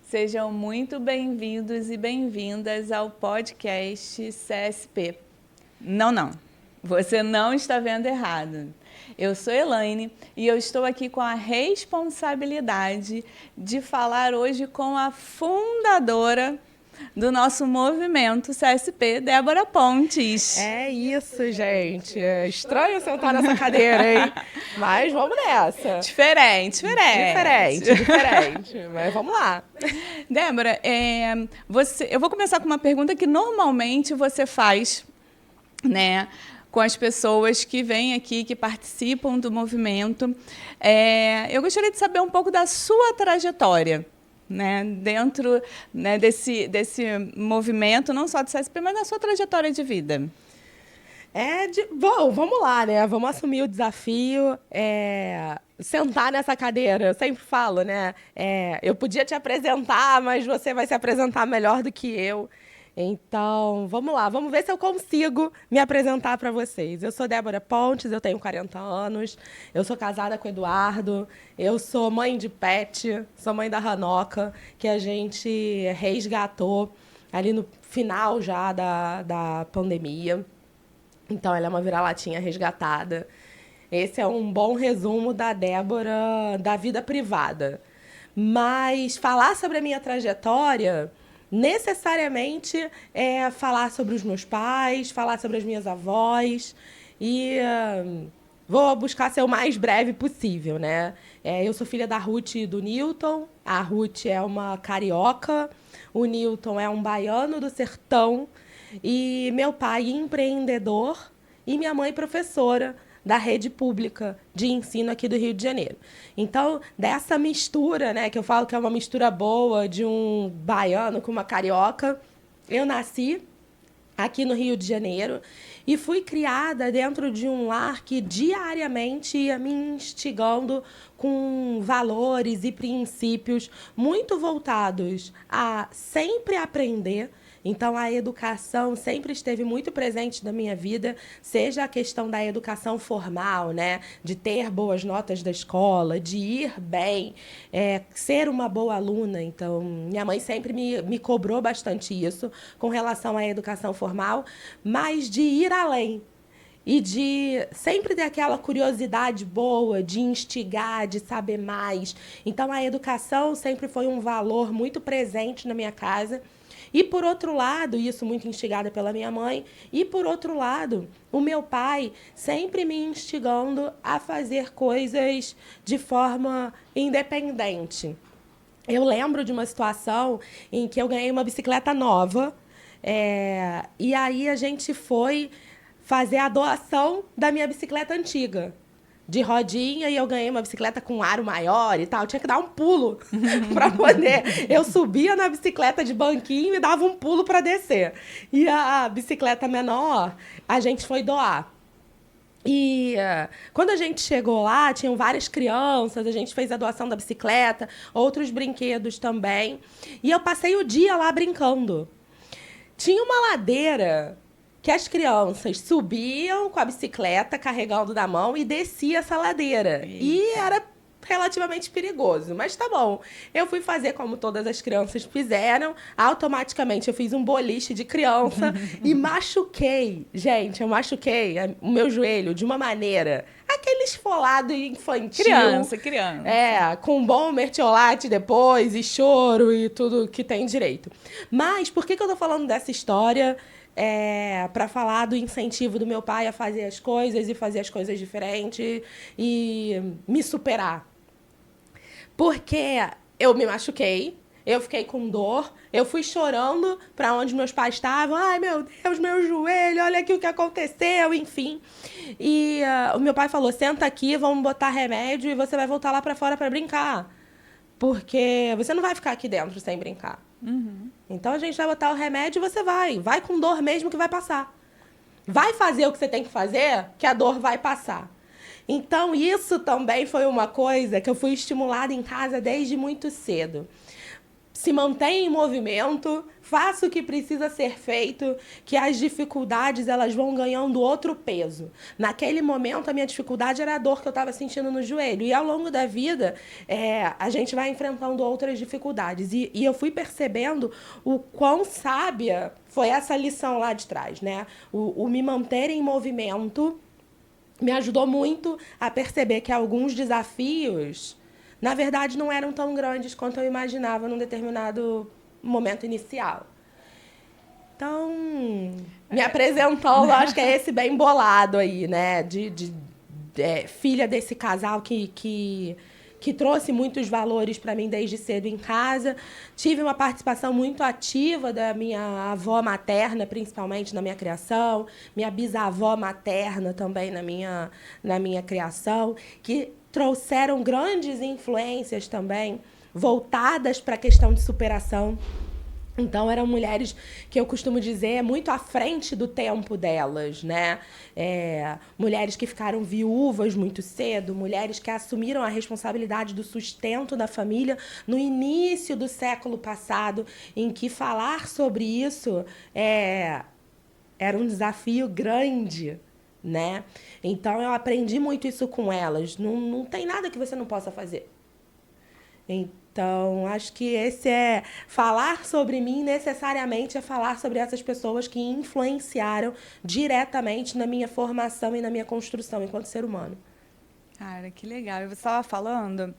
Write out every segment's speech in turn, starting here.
Sejam muito bem-vindos e bem-vindas ao podcast CSP. Não, você não está vendo errado. Eu sou Elaine e eu estou aqui com a responsabilidade de falar hoje com a fundadora do nosso movimento CSP, Débora Pontes. É isso, gente. É estranho sentar nessa cadeira, hein? Mas vamos nessa. Diferente. Mas vamos lá. Débora, eu vou começar com uma pergunta que normalmente você faz, né, com as pessoas que vêm aqui, que participam do movimento. Eu gostaria de saber um pouco da sua trajetória, né, dentro, né, desse movimento, não só do CSP, mas da sua trajetória de vida. Bom, vamos lá, né? Vamos assumir o desafio. Sentar nessa cadeira, eu sempre falo, né? Eu podia te apresentar, mas você vai se apresentar melhor do que eu. Então, vamos lá, vamos ver se eu consigo me apresentar para vocês. Eu sou Débora Pontes, eu tenho 40 anos, eu sou casada com o Eduardo, eu sou mãe de pet, sou mãe da Ranoca, que a gente resgatou ali no final já da pandemia. Então, ela é uma vira-latinha resgatada. Esse é um bom resumo da Débora, da vida privada. Mas falar sobre a minha trajetória necessariamente é falar sobre os meus pais, falar sobre as minhas avós e vou buscar ser o mais breve possível, né? Eu sou filha da Ruth e do Newton. A Ruth é uma carioca, o Newton é um baiano do sertão e meu pai empreendedor e minha mãe professora da rede pública de ensino aqui do Rio de Janeiro. Então, dessa mistura, né, que eu falo que é uma mistura boa de um baiano com uma carioca, eu nasci aqui no Rio de Janeiro e fui criada dentro de um lar que diariamente ia me instigando com valores e princípios muito voltados a sempre aprender. Então, a educação sempre esteve muito presente na minha vida, seja a questão da educação formal, né? De ter boas notas da escola, de ir bem, ser uma boa aluna. Então, minha mãe sempre me cobrou bastante isso com relação à educação formal, mas de ir além. E de sempre ter aquela curiosidade boa, de instigar, de saber mais. Então, a educação sempre foi um valor muito presente na minha casa. E, por outro lado, isso muito instigada pela minha mãe, e, por outro lado, o meu pai sempre me instigando a fazer coisas de forma independente. Eu lembro de uma situação em que eu ganhei uma bicicleta nova, e aí a gente foi fazer a doação da minha bicicleta antiga, de rodinha, e eu ganhei uma bicicleta com aro maior e tal. Eu tinha que dar um pulo para poder. Eu subia na bicicleta de banquinho e dava um pulo para descer. E a bicicleta menor, a gente foi doar. E quando a gente chegou lá, tinham várias crianças, a gente fez a doação da bicicleta, outros brinquedos também. E eu passei o dia lá brincando. Tinha uma ladeira que as crianças subiam com a bicicleta carregando na mão e descia essa ladeira. Eita. E era relativamente perigoso, mas tá bom. Eu fui fazer como todas as crianças fizeram, automaticamente eu fiz um boliche de criança e machuquei. Gente, eu machuquei o meu joelho de uma maneira, aquele esfolado infantil. Criança. Com um bom mertiolate depois e choro e tudo que tem direito. Mas por que eu tô falando dessa história? Para falar do incentivo do meu pai a fazer as coisas e fazer as coisas diferentes e me superar. Porque eu me machuquei, eu fiquei com dor, eu fui chorando para onde meus pais estavam. Ai, meu Deus, meu joelho, olha aqui o que aconteceu, enfim. E o meu pai falou, senta aqui, vamos botar remédio e você vai voltar lá para fora para brincar. Porque você não vai ficar aqui dentro sem brincar. Uhum. Então, a gente vai botar o remédio e você vai com dor mesmo que vai passar. Vai fazer o que você tem que fazer, que a dor vai passar. Então, isso também foi uma coisa que eu fui estimulada em casa desde muito cedo. se mantém em movimento, faça o que precisa ser feito, que as dificuldades elas vão ganhando outro peso. Naquele momento, a minha dificuldade era a dor que eu estava sentindo no joelho. E ao longo da vida, a gente vai enfrentando outras dificuldades. E eu fui percebendo o quão sábia foi essa lição lá de trás, né? O me manter em movimento me ajudou muito a perceber que alguns desafios, na verdade, não eram tão grandes quanto eu imaginava num determinado momento inicial. Então, me apresentando, acho que é esse bem bolado aí, né? Filha desse casal que trouxe muitos valores para mim desde cedo em casa. Tive uma participação muito ativa da minha avó materna, principalmente na minha criação, minha bisavó materna também na minha criação, que trouxeram grandes influências também voltadas para a questão de superação. Então, eram mulheres que eu costumo dizer muito à frente do tempo delas, né? Mulheres que ficaram viúvas muito cedo, mulheres que assumiram a responsabilidade do sustento da família no início do século passado, em que falar sobre isso era um desafio grande, né? Então, eu aprendi muito isso com elas. Não tem nada que você não possa fazer. Então, acho que falar sobre mim necessariamente é falar sobre essas pessoas que influenciaram diretamente na minha formação e na minha construção enquanto ser humano. Cara, que legal. Você estava falando,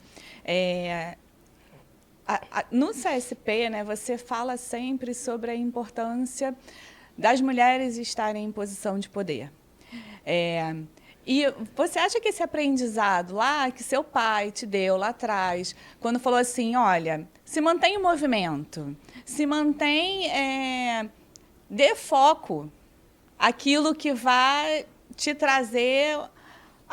no CSP, né, você fala sempre sobre a importância das mulheres estarem em posição de poder. E você acha que esse aprendizado lá, que seu pai te deu lá atrás, quando falou assim, olha, se mantém em movimento, se mantém, dê foco àquilo que vai te trazer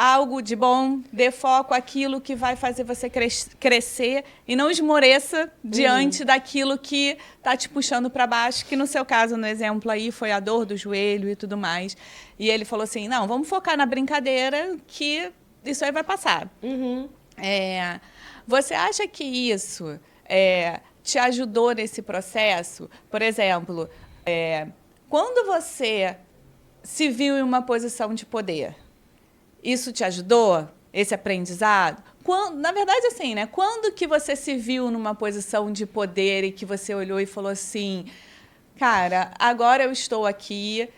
algo de bom, dê foco àquilo que vai fazer você crescer e não esmoreça diante daquilo que está te puxando para baixo, que no seu caso, no exemplo aí, foi a dor do joelho e tudo mais. E ele falou assim, não, vamos focar na brincadeira que isso aí vai passar. Você acha que isso te ajudou nesse processo? Por exemplo, quando você se viu em uma posição de poder, isso te ajudou, esse aprendizado? Na verdade, assim, né? Quando que você se viu numa posição de poder e que você olhou e falou assim, cara, agora eu estou aqui,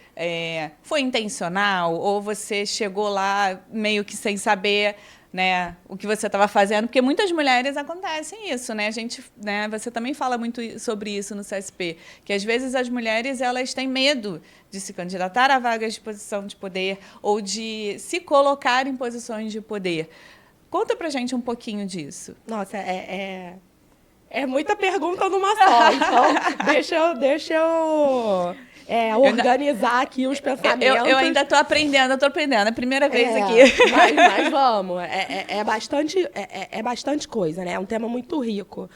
foi intencional? Ou você chegou lá meio que sem saber, né, o que você estava fazendo? Porque muitas mulheres acontecem isso, né? A gente, né, você também fala muito sobre isso no CSP, que às vezes as mulheres elas têm medo de se candidatar a vagas de posição de poder ou de se colocar em posições de poder. Conta pra gente um pouquinho disso. Nossa, é muita pergunta numa só. Então, deixa eu organizar aqui os pensamentos. Eu ainda estou aprendendo, É a primeira vez aqui. Mas vamos. É bastante coisa, né? É um tema muito rico.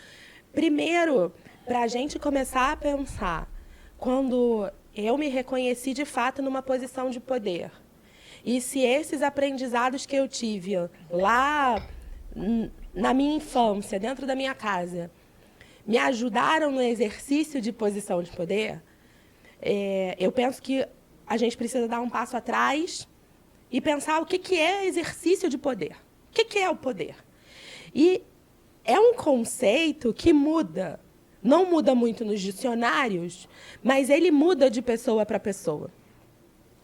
Primeiro, para a gente começar a pensar, quando eu me reconheci de fato numa posição de poder, e se esses aprendizados que eu tive lá na minha infância, dentro da minha casa, me ajudaram no exercício de posição de poder, eu penso que a gente precisa dar um passo atrás e pensar o que é exercício de poder. O que é o poder? E é um conceito que muda. Não muda muito nos dicionários, mas ele muda de pessoa para pessoa.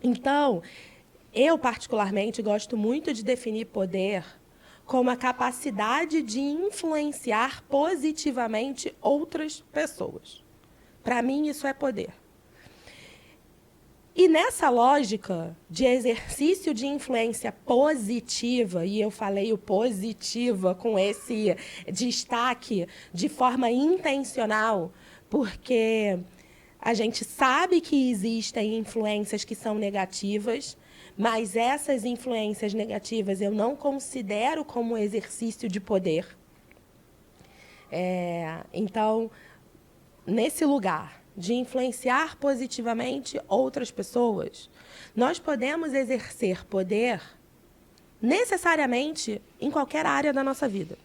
Então, eu particularmente gosto muito de definir poder como a capacidade de influenciar positivamente outras pessoas. Para mim, isso é poder. E nessa lógica de exercício de influência positiva, e eu falei o positiva com esse destaque de forma intencional, porque a gente sabe que existem influências que são negativas, mas essas influências negativas eu não considero como exercício de poder. Então, nesse lugar de influenciar positivamente outras pessoas, nós podemos exercer poder necessariamente em qualquer área da nossa vida.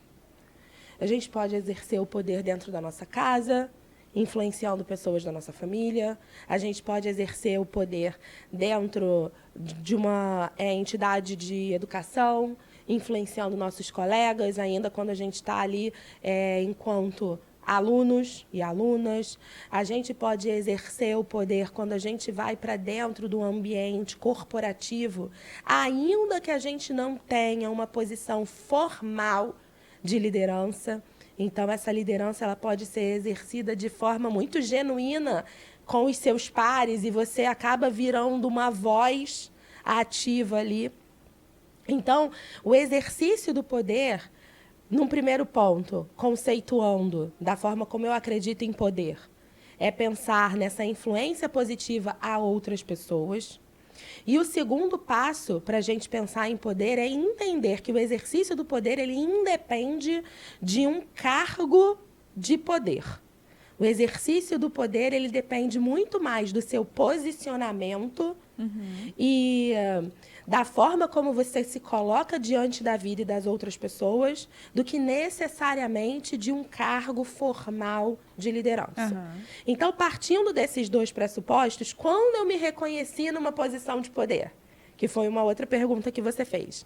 A gente pode exercer o poder dentro da nossa casa, influenciando pessoas da nossa família. A gente pode exercer o poder dentro de uma entidade de educação, influenciando nossos colegas, ainda quando a gente está ali enquanto alunos e alunas. A gente pode exercer o poder quando a gente vai para dentro do ambiente corporativo, ainda que a gente não tenha uma posição formal de liderança. Então, essa liderança ela pode ser exercida de forma muito genuína com os seus pares e você acaba virando uma voz ativa ali. Então, o exercício do poder, num primeiro ponto, conceituando da forma como eu acredito em poder, é pensar nessa influência positiva a outras pessoas. E o segundo passo para a gente pensar em poder é entender que o exercício do poder ele independe de um cargo de poder. O exercício do poder ele depende muito mais do seu posicionamento e da forma como você se coloca diante da vida e das outras pessoas do que necessariamente de um cargo formal de liderança. Então, partindo desses dois pressupostos, quando eu me reconheci numa posição de poder, que foi uma outra pergunta que você fez,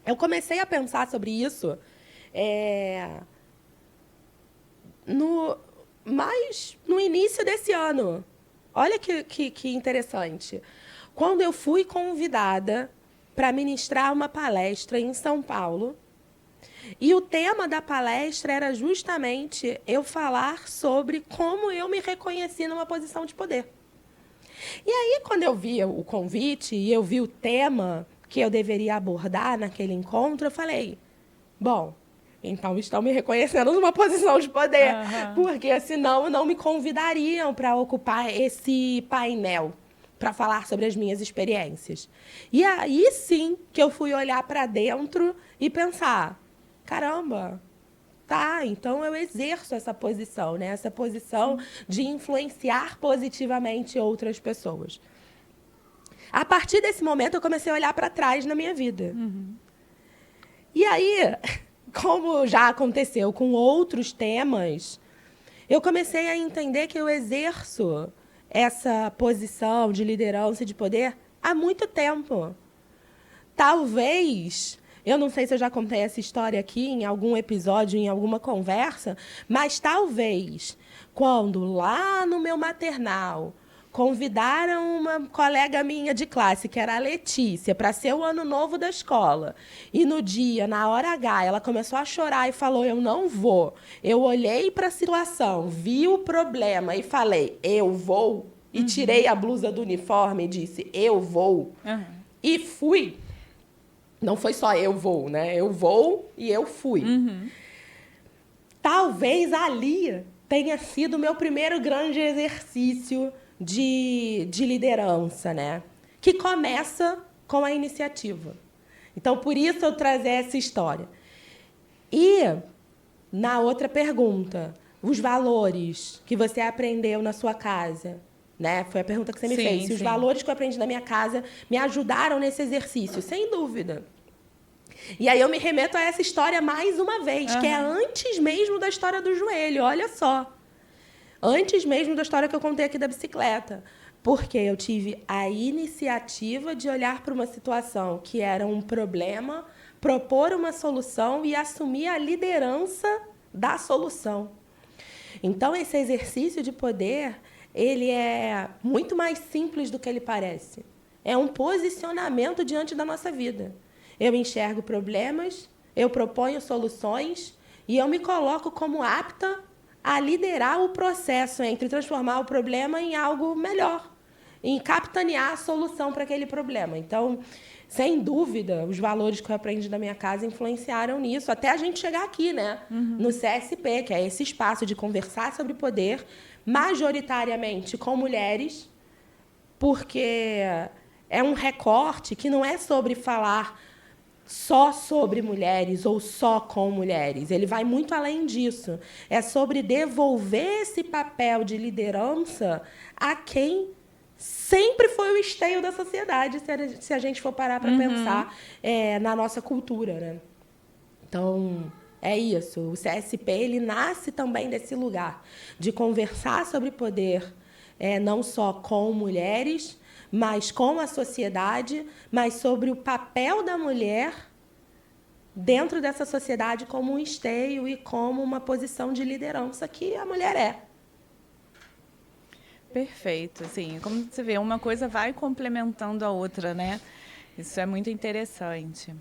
eu comecei a pensar sobre isso no início desse ano. Olha que interessante. Quando eu fui convidada para ministrar uma palestra em São Paulo, e o tema da palestra era justamente eu falar sobre como eu me reconheci numa posição de poder. E aí, quando eu vi o convite e eu vi o tema que eu deveria abordar naquele encontro, eu falei, bom, então estão me reconhecendo numa posição de poder, porque senão não me convidariam para ocupar esse painel para falar sobre as minhas experiências. E aí sim que eu fui olhar para dentro e pensar, caramba, tá, então eu exerço essa posição, né? Essa posição de influenciar positivamente outras pessoas. A partir desse momento, eu comecei a olhar para trás na minha vida. E aí, como já aconteceu com outros temas, eu comecei a entender que eu exerço essa posição de liderança e de poder há muito tempo. Talvez, eu não sei se eu já contei essa história aqui em algum episódio, em alguma conversa, mas talvez, quando lá no meu maternal convidaram uma colega minha de classe, que era a Letícia, para ser o ano novo da escola. E no dia, na hora H, ela começou a chorar e falou, eu não vou. Eu olhei para a situação, vi o problema e falei, eu vou. E tirei a blusa do uniforme e disse, eu vou. E fui. Não foi só eu vou, né? Eu vou e eu fui. Talvez ali tenha sido o meu primeiro grande exercício de liderança, né? Que começa com a iniciativa. Então, por isso eu trazer essa história. E, na outra pergunta, os valores que você aprendeu na sua casa, né? Foi a pergunta que você me fez. Se os valores que eu aprendi na minha casa me ajudaram nesse exercício, sem dúvida. E aí eu me remeto a essa história mais uma vez, que é antes mesmo da história do joelho, olha só. Antes mesmo da história que eu contei aqui da bicicleta. Porque eu tive a iniciativa de olhar para uma situação que era um problema, propor uma solução e assumir a liderança da solução. Então, esse exercício de poder, ele é muito mais simples do que ele parece. É um posicionamento diante da nossa vida. Eu enxergo problemas, eu proponho soluções e eu me coloco como apta a liderar o processo entre transformar o problema em algo melhor, em capitanear a solução para aquele problema. Então, sem dúvida, os valores que eu aprendi da minha casa influenciaram nisso, até a gente chegar aqui, né? No CSP, que é esse espaço de conversar sobre poder, majoritariamente com mulheres, porque é um recorte que não é sobre falar só sobre mulheres ou só com mulheres. Ele vai muito além disso. É sobre devolver esse papel de liderança a quem sempre foi o esteio da sociedade, se a gente for parar para pensar na nossa cultura, né? Então, É isso. O CSP ele nasce também desse lugar de conversar sobre poder, não só com mulheres, mas com a sociedade, mas sobre o papel da mulher dentro dessa sociedade como um esteio e como uma posição de liderança que a mulher é. Perfeito, sim. Como você vê, uma coisa vai complementando a outra, né? Isso é muito interessante.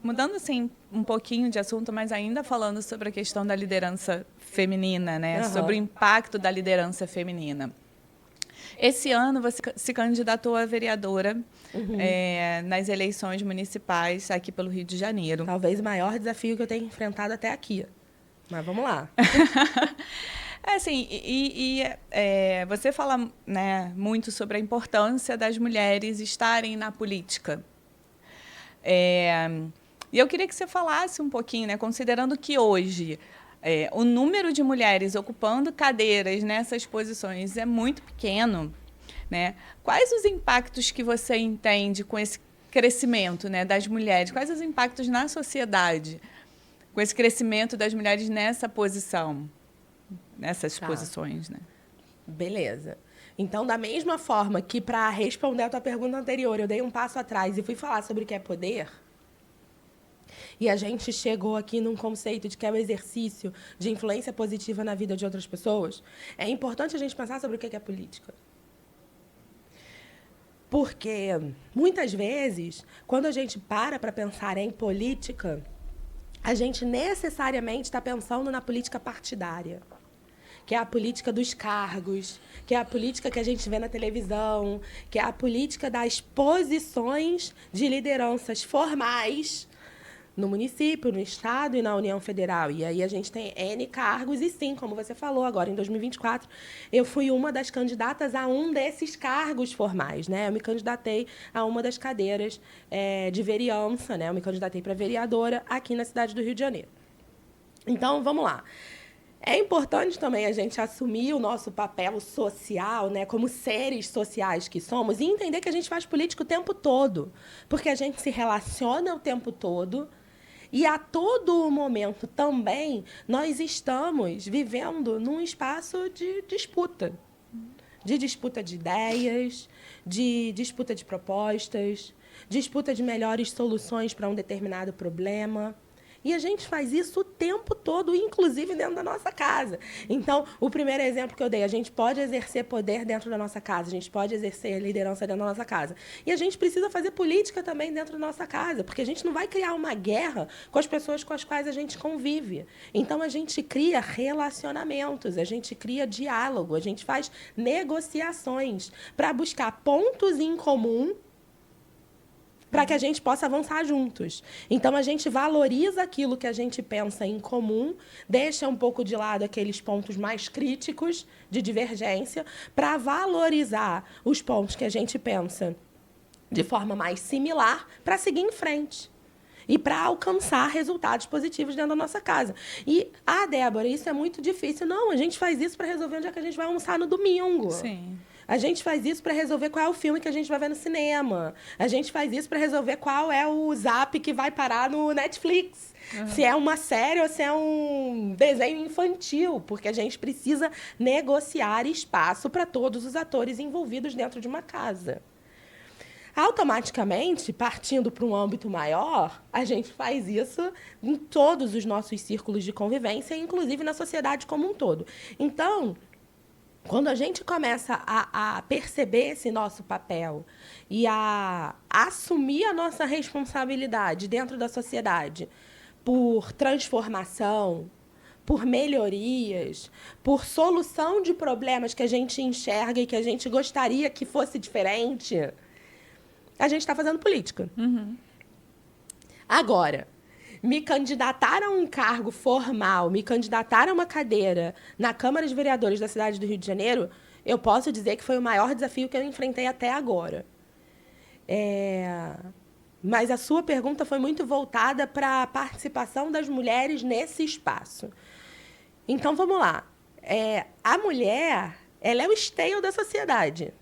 Mudando assim um pouquinho de assunto, mas ainda falando sobre a questão da liderança feminina, né? Uhum. Sobre o impacto da liderança feminina. Esse ano você se candidatou a vereadora nas eleições municipais aqui pelo Rio de Janeiro. Talvez o maior desafio que eu tenho enfrentado até aqui. Mas vamos lá. Assim, você fala, né, muito sobre a importância das mulheres estarem na política. E eu queria que você falasse um pouquinho, né, considerando que hoje o número de mulheres ocupando cadeiras nessas posições é muito pequeno, né? Quais os impactos que você entende com esse crescimento, né, das mulheres? Quais os impactos na sociedade com esse crescimento das mulheres nessa posição, nessas posições, né? Beleza. Então, da mesma forma que, para responder a tua pergunta anterior, eu dei um passo atrás e fui falar sobre o que é poder, e a gente chegou aqui num conceito de que é o exercício de influência positiva na vida de outras pessoas, é importante a gente pensar sobre o que é política. Porque, muitas vezes, quando a gente para pensar em política, a gente necessariamente está pensando na política partidária, que é a política dos cargos, que é a política que a gente vê na televisão, que é a política das posições de lideranças formais no município, no estado e na União Federal. E aí a gente tem N cargos e, sim, como você falou, agora em 2024, eu fui uma das candidatas a um desses cargos formais, né? Eu me candidatei a uma das cadeiras de vereança, né? Eu me candidatei para vereadora aqui na cidade do Rio de Janeiro. Então, vamos lá. É importante também a gente assumir o nosso papel social, né, como seres sociais que somos, e entender que a gente faz política o tempo todo, porque a gente se relaciona o tempo todo e a todo momento também nós estamos vivendo num espaço de disputa de ideias, de disputa de propostas, disputa de melhores soluções para um determinado problema. E a gente faz isso o tempo todo, inclusive dentro da nossa casa. Então, o primeiro exemplo que eu dei, a gente pode exercer poder dentro da nossa casa, a gente pode exercer liderança dentro da nossa casa. E a gente precisa fazer política também dentro da nossa casa, porque a gente não vai criar uma guerra com as pessoas com as quais a gente convive. Então, a gente cria relacionamentos, a gente cria diálogo, a gente faz negociações para buscar pontos em comum para que a gente possa avançar juntos. Então, a gente valoriza aquilo que a gente pensa em comum, deixa um pouco de lado aqueles pontos mais críticos de divergência, para valorizar os pontos que a gente pensa de forma mais similar, para seguir em frente e para alcançar resultados positivos dentro da nossa casa. E, Débora, isso é muito difícil. Não, a gente faz isso para resolver onde é que a gente vai almoçar no domingo. Sim. A gente faz isso para resolver qual é o filme que a gente vai ver no cinema. A gente faz isso para resolver qual é o zap que vai parar no Netflix. Se é uma série ou se é um desenho infantil. Porque a gente precisa negociar espaço para todos os atores envolvidos dentro de uma casa. Automaticamente, partindo para um âmbito maior, a gente faz isso em todos os nossos círculos de convivência, inclusive na sociedade como um todo. Então, quando a gente começa a perceber esse nosso papel e a assumir a nossa responsabilidade dentro da sociedade por transformação, por melhorias, por solução de problemas que a gente enxerga e que a gente gostaria que fosse diferente, a gente está fazendo política. Agora, me candidatar a um cargo formal, me candidatar a uma cadeira na Câmara de Vereadores da cidade do Rio de Janeiro, eu posso dizer que foi o maior desafio que eu enfrentei até agora. Mas a sua pergunta foi muito voltada para a participação das mulheres nesse espaço. Então, vamos lá. A mulher, ela é o esteio da sociedade.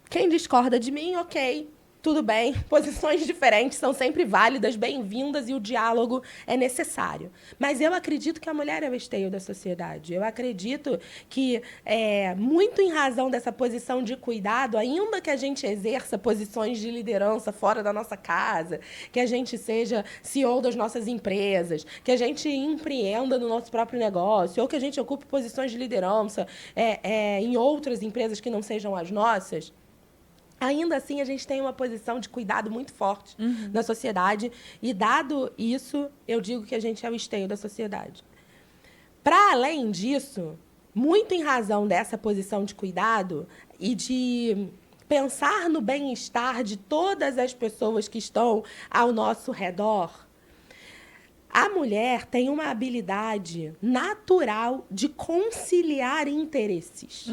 Quem discorda de mim, ok. tudo bem, posições diferentes são sempre válidas, bem-vindas e o diálogo é necessário. Mas eu acredito que a mulher é o esteio da sociedade. Eu acredito que, muito em razão dessa posição de cuidado, ainda que a gente exerça posições de liderança fora da nossa casa, que a gente seja CEO das nossas empresas, que a gente empreenda no nosso próprio negócio, ou que a gente ocupe posições de liderança em outras empresas que não sejam as nossas, ainda assim, a gente tem uma posição de cuidado muito forte na sociedade. E, dado isso, eu digo que a gente é o esteio da sociedade. Para além disso, muito em razão dessa posição de cuidado e de pensar no bem-estar de todas as pessoas que estão ao nosso redor, a mulher tem uma habilidade natural de conciliar interesses.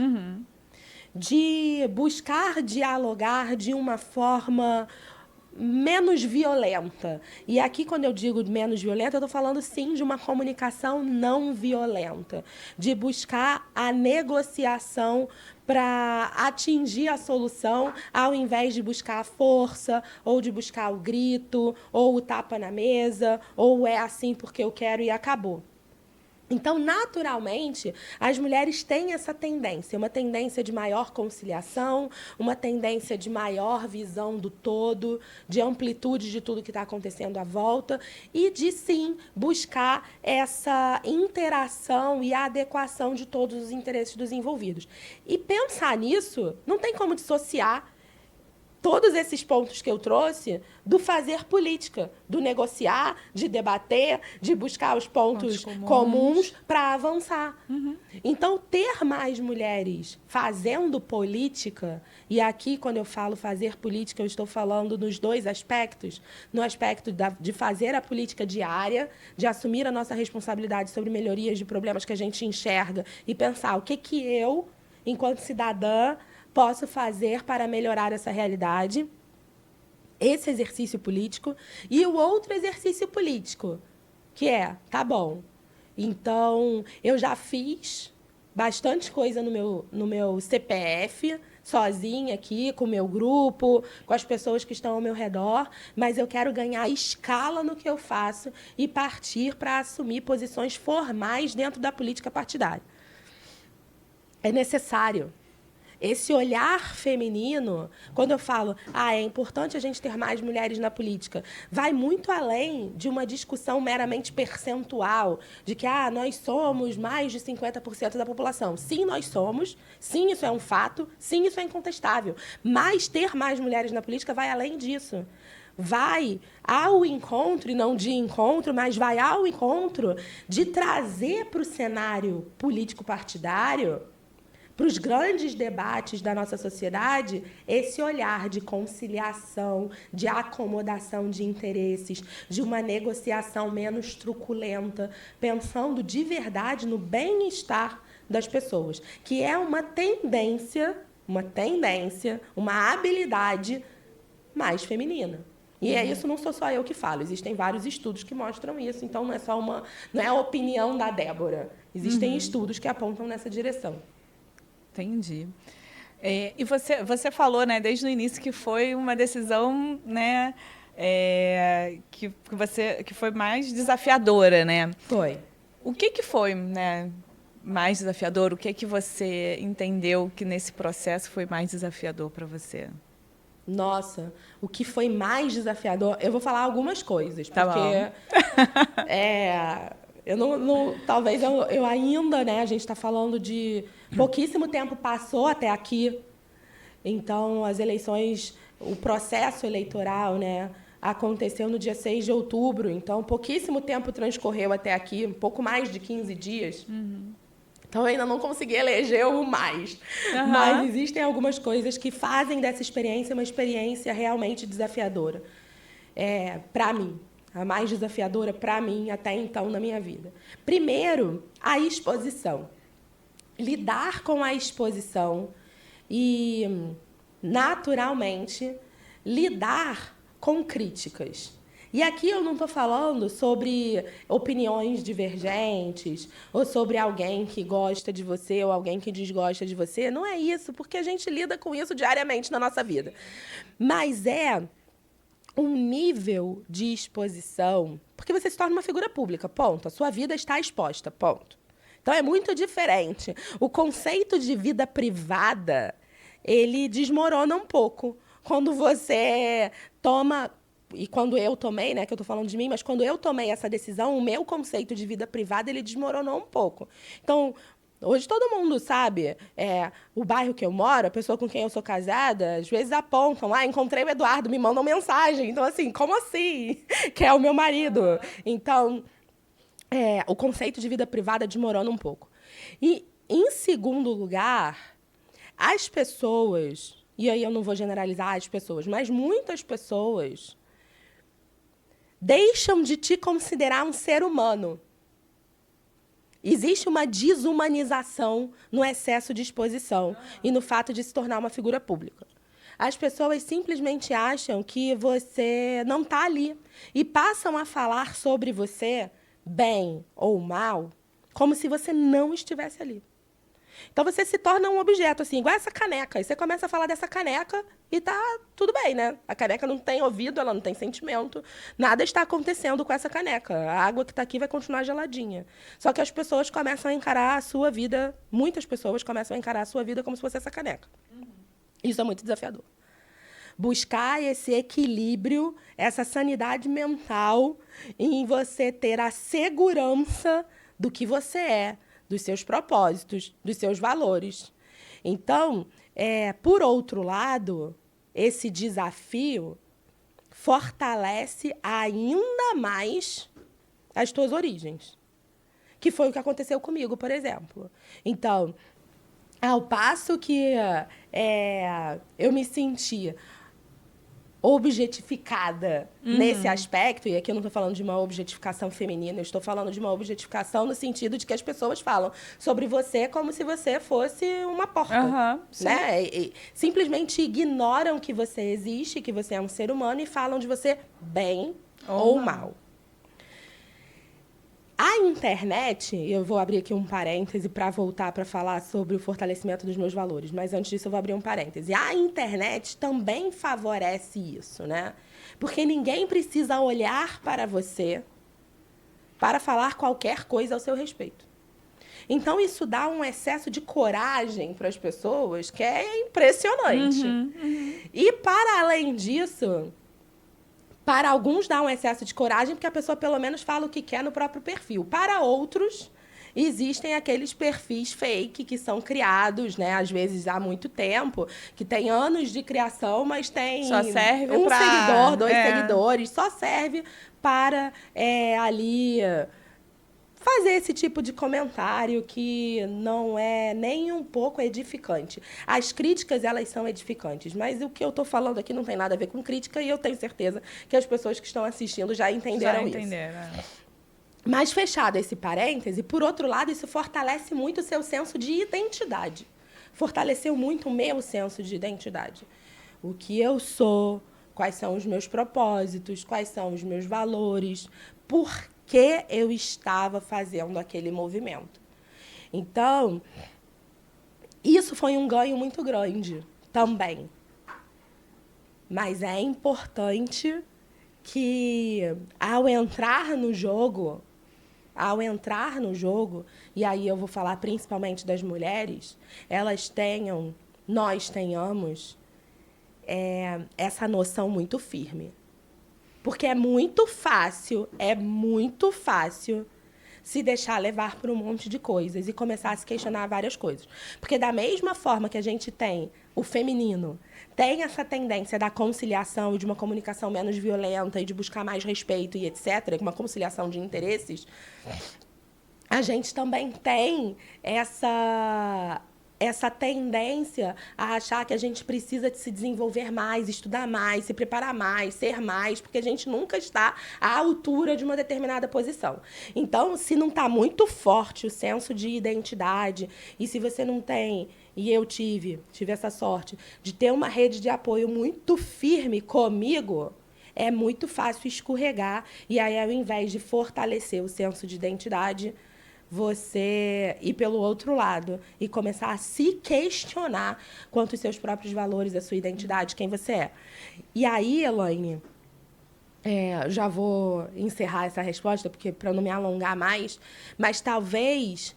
De buscar dialogar de uma forma menos violenta. E aqui, quando eu digo menos violenta, eu estou falando, sim, de uma comunicação não violenta, de buscar a negociação para atingir a solução, ao invés de buscar a força, ou de buscar o grito, ou o tapa na mesa, ou é assim porque eu quero e acabou. Então, naturalmente, as mulheres têm essa tendência, uma tendência de maior conciliação, uma tendência de maior visão do todo, de amplitude de tudo que está acontecendo à volta e de, sim, buscar essa interação e a adequação de todos os interesses dos envolvidos. E pensar nisso, não tem como dissociar todos esses pontos que eu trouxe do fazer política, do negociar, de debater, de buscar os pontos comuns para avançar. Então, ter mais mulheres fazendo política, e aqui, quando eu falo fazer política, eu estou falando nos dois aspectos, no aspecto de fazer a política diária, de assumir a nossa responsabilidade sobre melhorias de problemas que a gente enxerga e pensar o que eu, enquanto cidadã, posso fazer para melhorar essa realidade, esse exercício político, e o outro exercício político, que tá bom, então, eu já fiz bastante coisa no meu CPF, sozinha aqui, com o meu grupo, com as pessoas que estão ao meu redor, mas eu quero ganhar escala no que eu faço e partir para assumir posições formais dentro da política partidária. É necessário. Esse olhar feminino, quando eu falo, é importante a gente ter mais mulheres na política, vai muito além de uma discussão meramente percentual, de que nós somos mais de 50% da população. Sim, nós somos, sim, isso é um fato, sim, isso é incontestável. Mas ter mais mulheres na política vai além disso. Vai ao encontro, e não de encontro, mas vai ao encontro de trazer para o cenário político-partidário, para os grandes debates da nossa sociedade, esse olhar de conciliação, de acomodação de interesses, de uma negociação menos truculenta, pensando de verdade no bem-estar das pessoas, que é uma tendência, uma habilidade mais feminina. E isso não sou só eu que falo, existem vários estudos que mostram isso, então não é a opinião da Débora, existem estudos que apontam nessa direção. Entendi. E você falou, né, desde o início que foi uma decisão, né, que foi mais desafiadora, né? Foi. O que foi, né, mais desafiador? O que você entendeu que nesse processo foi mais desafiador para você? Nossa, o que foi mais desafiador? Eu vou falar algumas coisas, tá porque talvez eu ainda, né? A gente está falando de pouquíssimo tempo passou até aqui. Então, as eleições, o processo eleitoral, né, aconteceu no dia 6 de outubro. Então, pouquíssimo tempo transcorreu até aqui, um pouco mais de 15 dias. Então, eu ainda não consegui eleger o mais. Mas existem algumas coisas que fazem dessa experiência uma experiência realmente desafiadora. Para mim. A mais desafiadora para mim até então na minha vida. Primeiro, a exposição. Lidar com a exposição e, naturalmente, lidar com críticas. E aqui eu não estou falando sobre opiniões divergentes ou sobre alguém que gosta de você ou alguém que desgosta de você. Não é isso, porque a gente lida com isso diariamente na nossa vida. Mas é um nível de exposição, porque você se torna uma figura pública, ponto. A sua vida está exposta, ponto. Então é muito diferente. O conceito de vida privada, ele desmorona um pouco quando você toma, e quando eu tomei, né, que eu tô falando de mim, mas quando eu tomei essa decisão, o meu conceito de vida privada, ele desmoronou um pouco. Então, hoje todo mundo sabe, o bairro que eu moro, a pessoa com quem eu sou casada, às vezes apontam, encontrei o Eduardo, me mandam mensagem. Então, assim, como assim? Que é o meu marido. Então, o conceito de vida privada desmorona um pouco. E, em segundo lugar, as pessoas, e aí eu não vou generalizar as pessoas, mas muitas pessoas deixam de te considerar um ser humano. Existe uma desumanização no excesso de exposição e no fato de se tornar uma figura pública. As pessoas simplesmente acham que você não está ali e passam a falar sobre você, bem ou mal, como se você não estivesse ali. Então você se torna um objeto, assim, igual essa caneca. E você começa a falar dessa caneca e tá tudo bem, né? A caneca não tem ouvido, ela não tem sentimento. Nada está acontecendo com essa caneca. A água que está aqui vai continuar geladinha. Só que as pessoas começam a encarar a sua vida, muitas pessoas começam a encarar a sua vida como se fosse essa caneca. Isso é muito desafiador. Buscar esse equilíbrio, essa sanidade mental em você ter a segurança do que você é, dos seus propósitos, dos seus valores. Então, por outro lado, esse desafio fortalece ainda mais as tuas origens, que foi o que aconteceu comigo, por exemplo. Então, ao passo que eu me senti objetificada nesse aspecto, e aqui eu não estou falando de uma objetificação feminina, eu estou falando de uma objetificação no sentido de que as pessoas falam sobre você como se você fosse uma porca, né? E simplesmente ignoram que você existe, que você é um ser humano e falam de você bem ou mal. A internet, eu vou abrir aqui um parêntese para voltar para falar sobre o fortalecimento dos meus valores, mas antes disso eu vou abrir um parêntese. A internet também favorece isso, né? Porque ninguém precisa olhar para você para falar qualquer coisa ao seu respeito. Então, isso dá um excesso de coragem para as pessoas que é impressionante. E, para além disso, para alguns dá um excesso de coragem, porque a pessoa pelo menos fala o que quer no próprio perfil. Para outros, existem aqueles perfis fake que são criados, né, às vezes há muito tempo, que tem anos de criação, mas tem só serve um seguidor, 2 é. seguidores, só serve para ali fazer esse tipo de comentário que não é nem um pouco edificante. As críticas, elas são edificantes, mas o que eu estou falando aqui não tem nada a ver com crítica e eu tenho certeza que as pessoas que estão assistindo já entenderam isso. Mas, fechado esse parêntese, por outro lado, isso fortalece muito o seu senso de identidade. Fortaleceu muito o meu senso de identidade. O que eu sou, quais são os meus propósitos, quais são os meus valores, por que eu estava fazendo aquele movimento. Então, isso foi um ganho muito grande também. Mas é importante que, ao entrar no jogo, e aí eu vou falar principalmente das mulheres, nós tenhamos essa noção muito firme. Porque é muito fácil se deixar levar por um monte de coisas e começar a se questionar várias coisas. Porque da mesma forma que a gente tem o feminino, tem essa tendência da conciliação e de uma comunicação menos violenta e de buscar mais respeito e etc., uma conciliação de interesses, a gente também tem essa tendência a achar que a gente precisa de se desenvolver mais, estudar mais, se preparar mais, ser mais, porque a gente nunca está à altura de uma determinada posição. Então, se não está muito forte o senso de identidade, e se você não tem, e eu tive essa sorte, de ter uma rede de apoio muito firme comigo, é muito fácil escorregar. E aí, ao invés de fortalecer o senso de identidade, você ir pelo outro lado e começar a se questionar quanto aos seus próprios valores, a sua identidade, quem você é. E aí, Elaine, já vou encerrar essa resposta, porque para não me alongar mais, mas talvez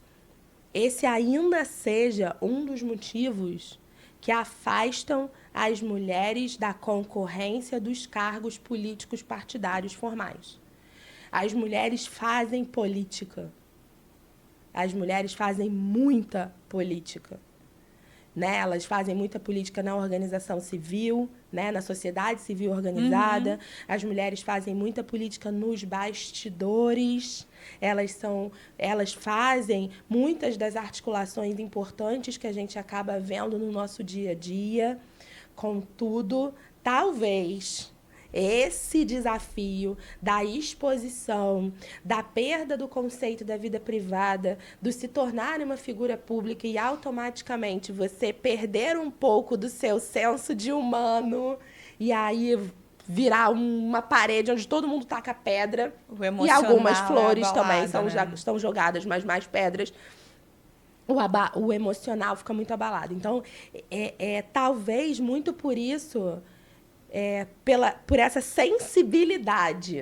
esse ainda seja um dos motivos que afastam as mulheres da concorrência dos cargos políticos partidários formais. As mulheres fazem política. As mulheres fazem muita política. Né? Elas fazem muita política na organização civil, né? Na sociedade civil organizada. As mulheres fazem muita política nos bastidores. Elas fazem muitas das articulações importantes que a gente acaba vendo no nosso dia a dia. Contudo, talvez esse desafio da exposição, da perda do conceito da vida privada, do se tornar uma figura pública e automaticamente você perder um pouco do seu senso de humano e aí virar uma parede onde todo mundo taca pedra e algumas flores também estão jogadas, mas mais pedras. O emocional fica muito abalado. Então, talvez muito por isso... por essa sensibilidade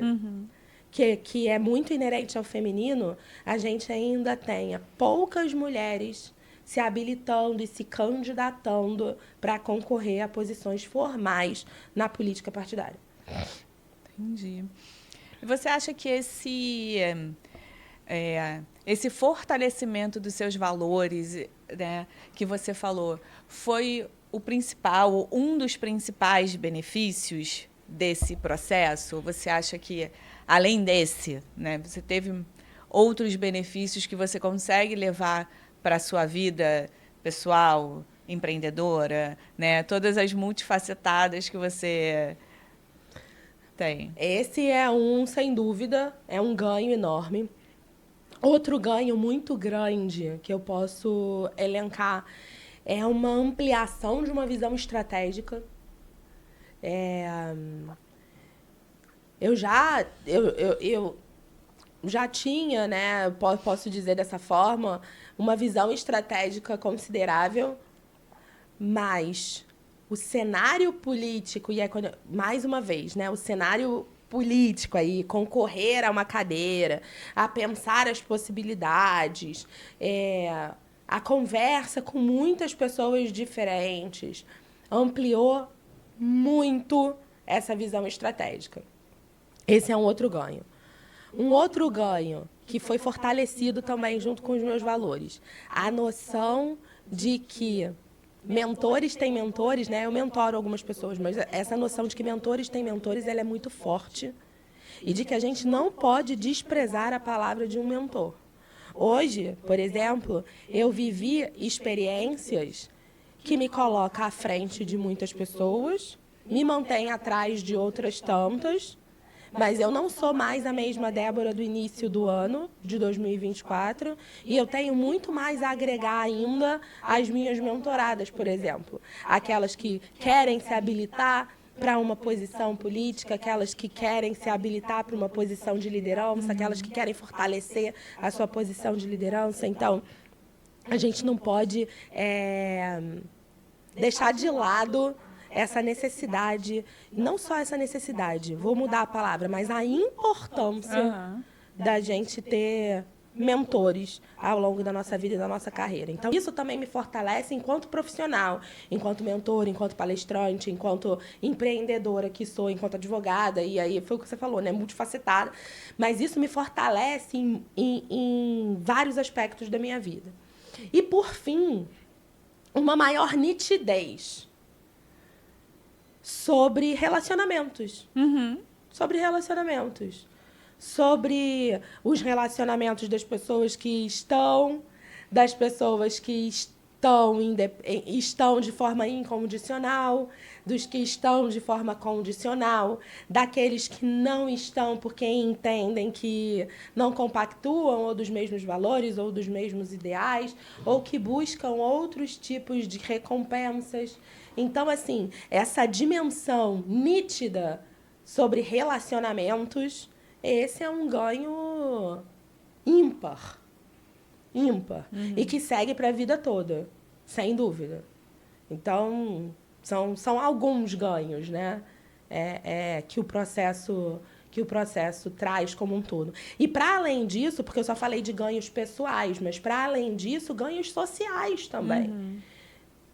que é muito inerente ao feminino, a gente ainda tenha poucas mulheres se habilitando e se candidatando para concorrer a posições formais na política partidária. Entendi. E você acha que esse fortalecimento dos seus valores, né, que você falou, foi um dos principais benefícios desse processo? Você acha que, além desse, né, você teve outros benefícios que você consegue levar para a sua vida pessoal, empreendedora, né? Todas as multifacetadas que você tem. Esse sem dúvida, é um ganho enorme. Outro ganho muito grande que eu posso elencar é uma ampliação de uma visão estratégica. Eu já tinha, né, posso dizer dessa forma, uma visão estratégica considerável, mas o cenário político, mais uma vez, né, o cenário político aí, concorrer a uma cadeira, a pensar as possibilidades, a conversa com muitas pessoas diferentes, ampliou muito essa visão estratégica. Esse é um outro ganho. Um outro ganho que foi fortalecido também junto com os meus valores. A noção de que mentores têm mentores, né? Eu mentoro algumas pessoas, mas essa noção de que mentores têm mentores, ela é muito forte. E de que a gente não pode desprezar a palavra de um mentor. Hoje, por exemplo, eu vivi experiências que me colocam à frente de muitas pessoas, me mantém atrás de outras tantas, mas eu não sou mais a mesma Débora do início do ano, de 2024, e eu tenho muito mais a agregar ainda às minhas mentoradas, por exemplo. Aquelas que querem se habilitar para uma posição política, aquelas que querem se habilitar para uma posição de liderança, aquelas que querem fortalecer a sua posição de liderança. Então, a gente não pode deixar de lado essa necessidade, não só essa necessidade, vou mudar a palavra, mas a importância da gente ter mentores ao longo da nossa vida e da nossa carreira. Então, isso também me fortalece enquanto profissional, enquanto mentor, enquanto palestrante, enquanto empreendedora que sou, enquanto advogada, e aí foi o que você falou, né, multifacetada, mas isso me fortalece em vários aspectos da minha vida. E, por fim, uma maior nitidez sobre relacionamentos. Sobre relacionamentos. Sobre os relacionamentos das pessoas que estão estão de forma incondicional, dos que estão de forma condicional, daqueles que não estão porque entendem que não compactuam ou dos mesmos valores ou dos mesmos ideais, ou que buscam outros tipos de recompensas. Então, assim, essa dimensão nítida sobre relacionamentos, esse é um ganho ímpar. Ímpar. E que segue para a vida toda, sem dúvida. Então, são alguns ganhos, né? Que o processo traz como um todo. E para além disso, porque eu só falei de ganhos pessoais, mas para além disso, ganhos sociais também.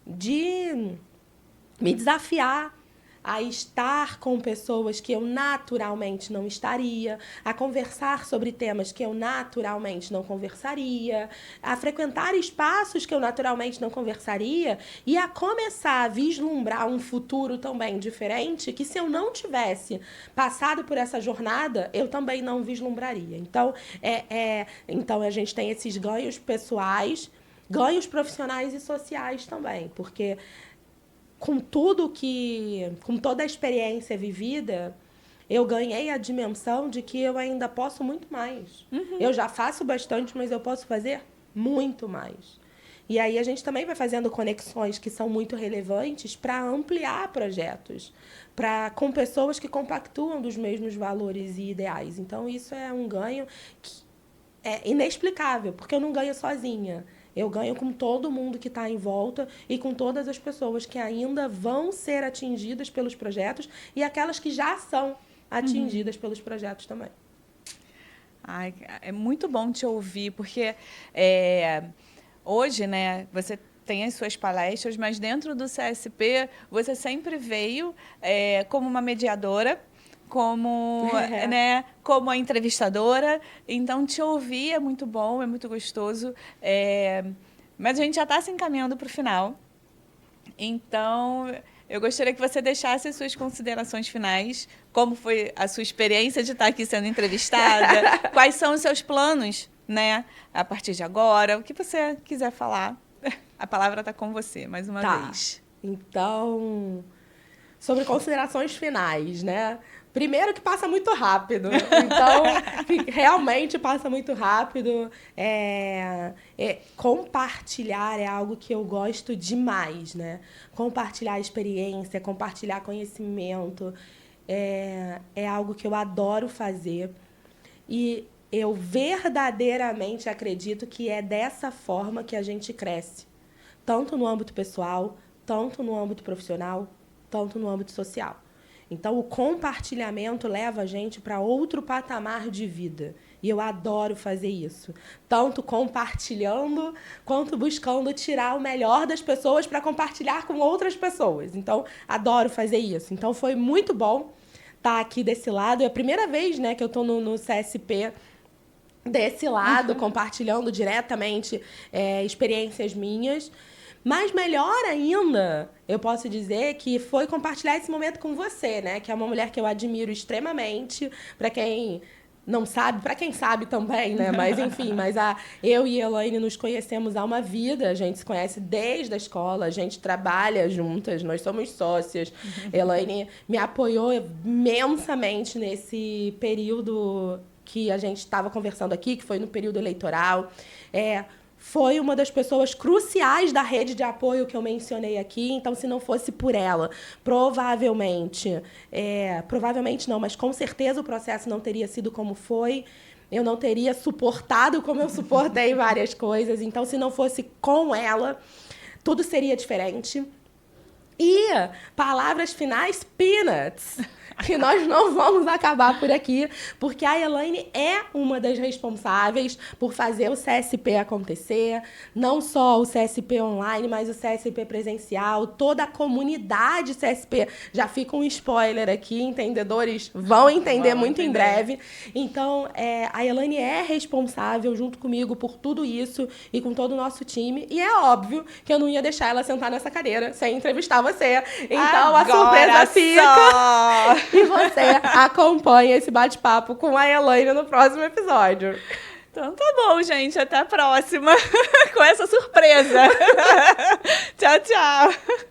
De me desafiar a estar com pessoas que eu naturalmente não estaria, a conversar sobre temas que eu naturalmente não conversaria, a frequentar espaços que eu naturalmente não conversaria e a começar a vislumbrar um futuro também diferente que, se eu não tivesse passado por essa jornada, eu também não vislumbraria. Então, então a gente tem esses ganhos pessoais, ganhos profissionais e sociais também, porque com toda a experiência vivida, eu ganhei a dimensão de que eu ainda posso muito mais. Eu já faço bastante, mas eu posso fazer muito mais. E aí a gente também vai fazendo conexões que são muito relevantes para ampliar projetos, com pessoas que compactuam dos mesmos valores e ideais. Então, isso é um ganho que é inexplicável, porque eu não ganho sozinha. Eu ganho com todo mundo que está em volta e com todas as pessoas que ainda vão ser atingidas pelos projetos e aquelas que já são atingidas pelos projetos também. Ai, é muito bom te ouvir, porque hoje, né, você tem as suas palestras, mas dentro do CSP você sempre veio como uma mediadora, como a entrevistadora. Então, te ouvir é muito bom, é muito gostoso. Mas a gente já está se encaminhando para o final. Então, eu gostaria que você deixasse as suas considerações finais. Como foi a sua experiência de estar aqui sendo entrevistada? Quais são os seus planos, né, a partir de agora? O que você quiser falar, a palavra está com você, mais uma vez. Então, sobre considerações finais, né? Primeiro que passa muito rápido. Então, realmente passa muito rápido. Compartilhar é algo que eu gosto demais, né? Compartilhar experiência, compartilhar conhecimento é algo que eu adoro fazer. E eu verdadeiramente acredito que é dessa forma que a gente cresce. Tanto no âmbito pessoal, tanto no âmbito profissional, tanto no âmbito social. Então, o compartilhamento leva a gente para outro patamar de vida. E eu adoro fazer isso. Tanto compartilhando, quanto buscando tirar o melhor das pessoas para compartilhar com outras pessoas. Então, adoro fazer isso. Então, foi muito bom estar aqui desse lado. É a primeira vez, né, que eu estou no CSP desse lado, compartilhando diretamente experiências minhas. Mas melhor ainda, eu posso dizer que foi compartilhar esse momento com você, né? Que é uma mulher que eu admiro extremamente. Para quem não sabe, para quem sabe também, né? Mas enfim, eu e a Elaine nos conhecemos há uma vida. A gente se conhece desde a escola, a gente trabalha juntas, nós somos sócias. Elaine me apoiou imensamente nesse período que a gente estava conversando aqui, que foi no período eleitoral. Foi uma das pessoas cruciais da rede de apoio que eu mencionei aqui. Então, se não fosse por ela, provavelmente não, mas com certeza o processo não teria sido como foi. Eu não teria suportado como eu suportei várias coisas. Então, se não fosse com ela, tudo seria diferente. E palavras finais, peanuts. Que nós não vamos acabar por aqui, porque a Elaine é uma das responsáveis por fazer o CSP acontecer, não só o CSP online, mas o CSP presencial, toda a comunidade CSP. Já fica um spoiler aqui, entendedores vão entender muito em breve. Então, a Elaine é responsável, junto comigo, por tudo isso e com todo o nosso time, e é óbvio que eu não ia deixar ela sentar nessa cadeira sem entrevistar você. Então, agora a surpresa fica... E você acompanha esse bate-papo com a Elaine no próximo episódio. Então tá bom, gente. Até a próxima com essa surpresa. Tchau, tchau.